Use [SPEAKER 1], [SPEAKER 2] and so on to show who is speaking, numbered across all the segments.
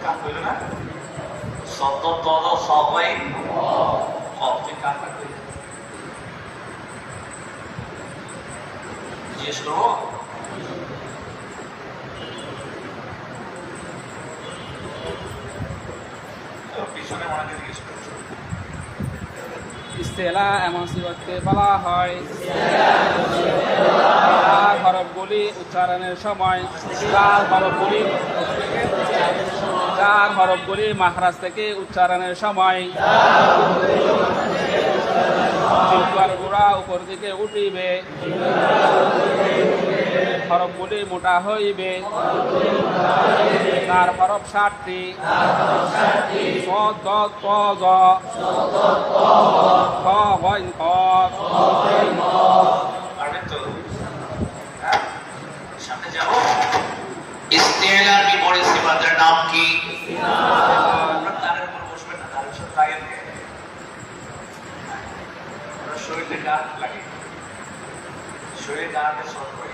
[SPEAKER 1] কাজ হইল না শব্দ তল সবাই কবে কাজ করবে জিজ্ঞেস করবো পিছনে মনে জিজ্ঞেস করছো
[SPEAKER 2] ইস্তেলা এমন সিফাতকে বলা হয় হরফগুলি উচ্চারণের সময় চার হরফগুলি মাখরাজ থেকে উচ্চারণের সময় জিহ্বার গোড়া উপর দিকে উঠিবে, হরফগুলি মোটা হইবে। তার হরফ 7টি স দ ত জ খ গইন কফ।
[SPEAKER 1] পারবেন তো? সামনে যাব। ইস্তেলার বিপরীত সিফাতের নাম কি? আমরা তারের উপর বসবেন না, তারের সাথে লাগেন কে? আমরা শরীরে গান লাগে, শরীরে গানকে শর্ট করি।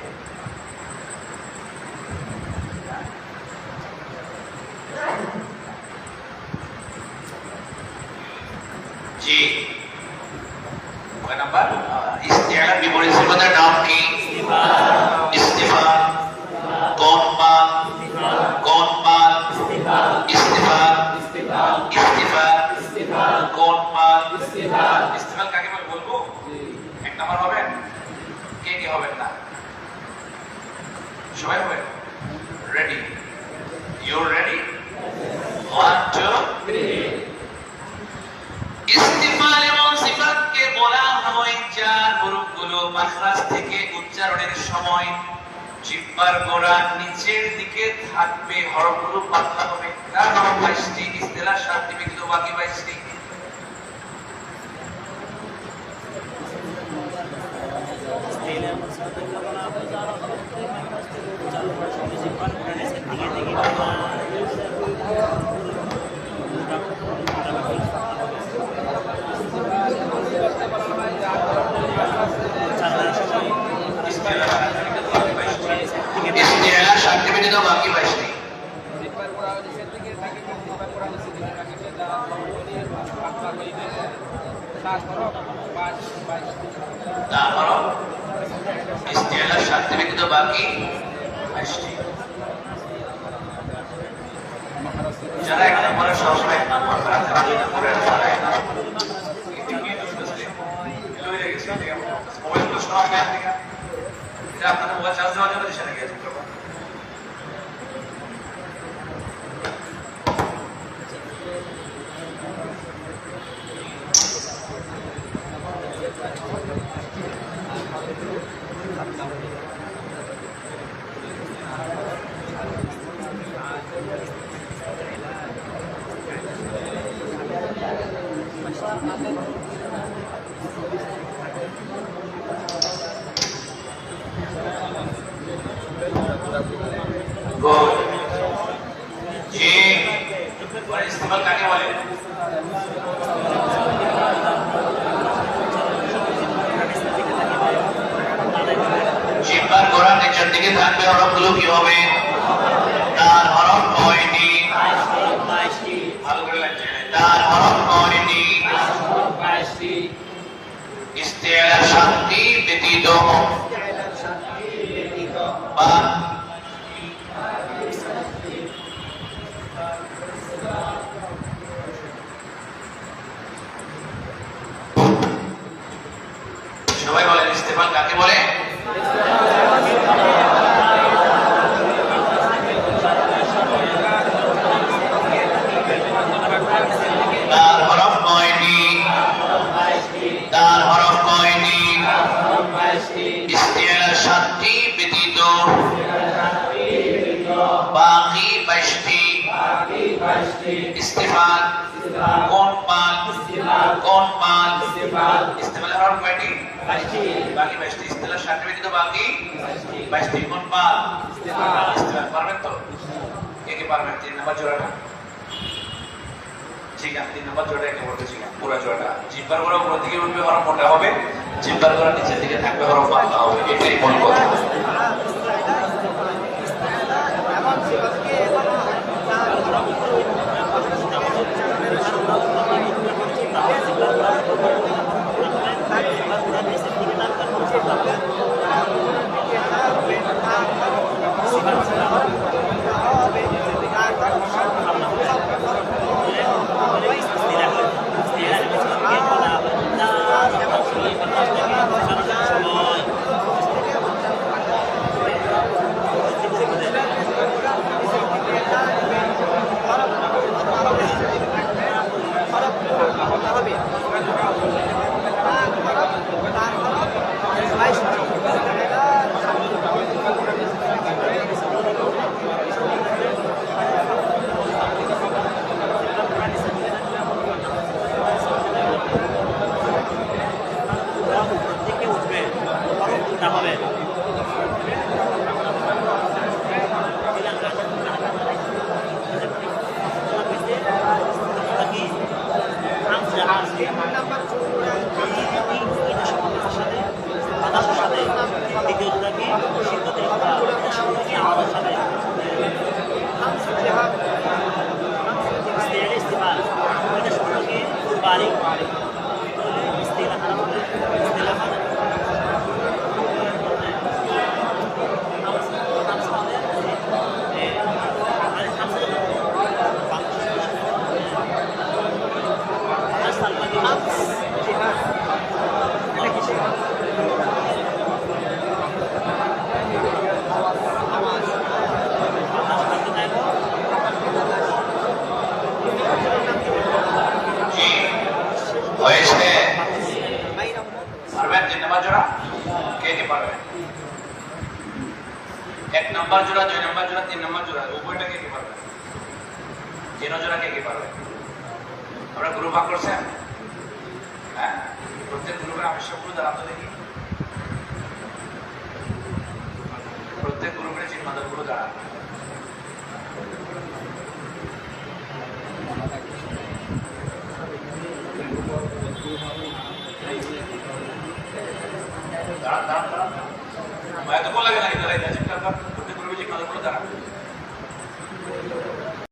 [SPEAKER 1] জি কয় নাম্বার? ইস্তেলার বিপরীত সিফাতের নাম কি? ইস্তিফাল। কোন পাল? কোন পাল? ইস্তিফাল। ইস্তিফাল কোন পাল? ইস্তিফাল কাকে বলে বলবো? এক নাম্বার হবেন? কে কে হবেন না? সবাই হবেন? রেডি? You ready? 1 2 3। ইস্তিফাল এমন সিফাতকে বলা হয় যার হরফগুলো মাখরাজ থেকে উচ্চারণের সময় জিহ্বার গোড়া নিচের দিকে থাকবে, হরফগুলো পাতলা হবে। তার হরফ 22টি, ইস্তেলাহ 7টি, ব্যতীত বাকি 22টি। ইস্তেলাহ 7টি, ব্যতীত বাকি 22টি। তারপর ইস্তেলাহ 7টি, ব্যতীত বাকি 22টি। যারা এক নম্বরে সবসময় এক নম্বর পায়, তারা 2 নম্বরের পায় না। মোবাইলগুলো সব ব্যাগ থেকে এটা আপনাদের মোবাইল চার্জ দেওয়ার জন্য সেটা গিয়েছে। ইস্তেমাল কাকে বলে? জিহ্বার গোড়া নিচের দিকে থাকবে, হরফগুলো কি হবে? তার হরফ কয়টি? ভালো করে লাগছে। তার হরফ কয়টি? ইস্তেলাহ 7টি, ব্যতীত সবাই বলেন ইস্তেফাল কাকে বলে? তার হরফ কয়টি? তার হরফ কয়টি? ইস্তেলাহ 7টি, ব্যতীত বাকি 22টি। ইস্তেফাল কোন পাল? কোন পাল? ইস্তেফালের হরফ কয়টি? 22টি, বাকি 22টি। ইস্তেলাহ 7টি, ব্যতীত বাকি 22টি। কোন পাল? ইস্তেফাল। পারবেন তো? কে কে পারবেন? 3 নম্বর জোড়াটা ঠিক আছে। 3 নম্বর জোড়াটা একে বলতেছি পুরো জোড়াটা। জিহ্বার গোড়া উপর দিকে উঠবে, হরফ মোটা হবে। জিহ্বার গোড়া নিচের দিকে থাকবে, হরফ পাতলা হবে। এটাই মূল কথা। এমন সিফাতকে নাম্বার জোড়া, 2 নাম্বার জোড়া, 3 নাম্বার জোড়া, উভয়টা কে পারবে? চেনো জোড়া কে পারবে? আমরা গ্রুপ ভাগ করছেন? হ্যাঁ, প্রত্যেক গ্রুপের আমি সবগুলো দাঁড়াতে দেখি।